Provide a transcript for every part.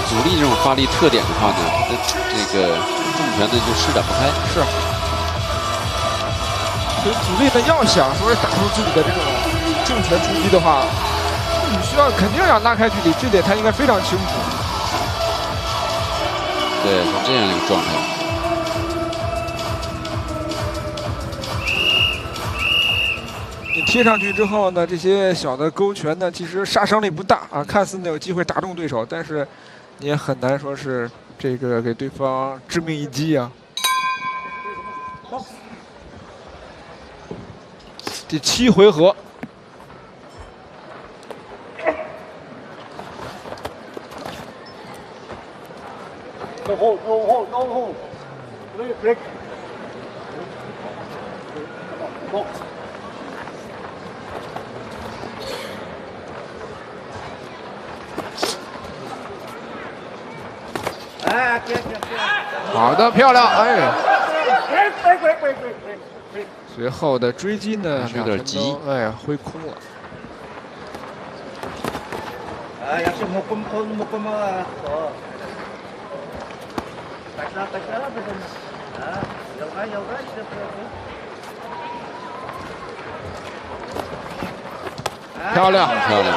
阻力这种发力特点的话呢，这个重拳呢就施展不开。是。所以阻力呢，要想说是打出自己的这种重拳出击的话，你需要肯定要拉开距离，这点他应该非常清楚。对，是这样一个状态。 你贴上去之后呢，这些小的勾拳呢，其实杀伤力不大啊，看似呢有机会打中对手，但是你也很难说是这个给对方致命一击啊。第7回合，好的，漂亮，哎。随后的追击呢，有点急，哎呀，挥空了。漂亮，漂亮。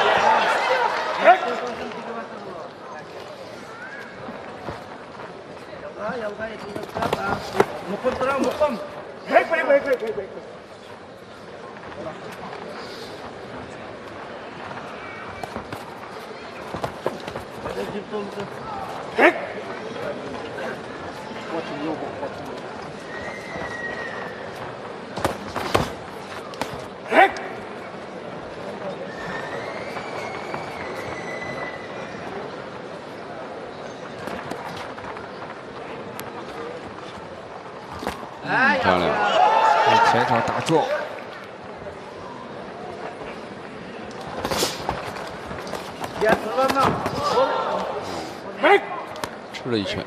漂亮，前场打中，吃了一拳。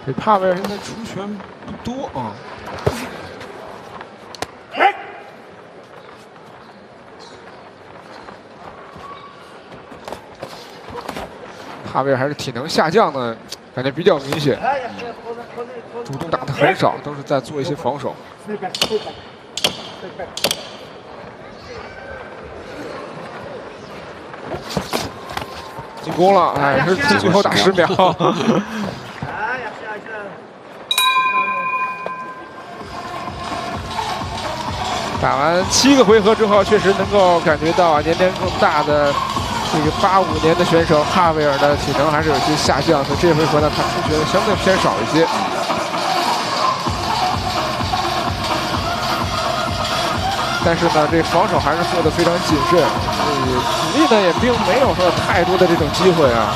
这帕维尔现在出拳不多啊。帕维尔还是体能下降的，感觉比较明显。主动打的很少，都是在做一些防守。进攻了，哎，是最后打10秒。打完7个回合之后，确实能够感觉到年龄更大的这个85年的选手哈维尔的体能还是有些下降，所以这回合呢，他出拳相对偏少一些。但是呢，这防守还是做得非常谨慎，所以主力呢也并没有说太多的这种机会啊。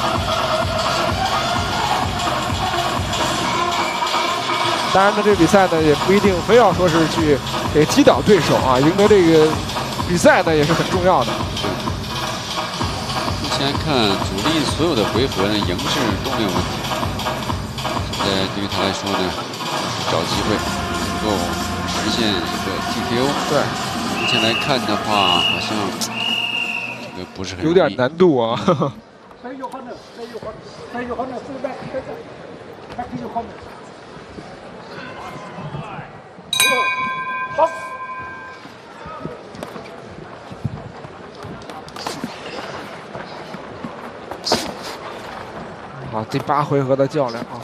当然呢，这个比赛呢也不一定非要说是去给击倒对手啊，赢得这个比赛呢也是很重要的。目前看主力所有的回合呢，赢是都没有问题。现在对于他来说呢，就是找机会能够实现一个 TKO。对，目前来看的话，好像这个不是很有点难度啊。好，第8回合的较量啊。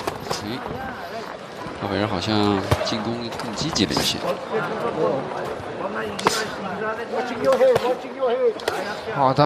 哈维尔好像进攻更积极了一些。好的。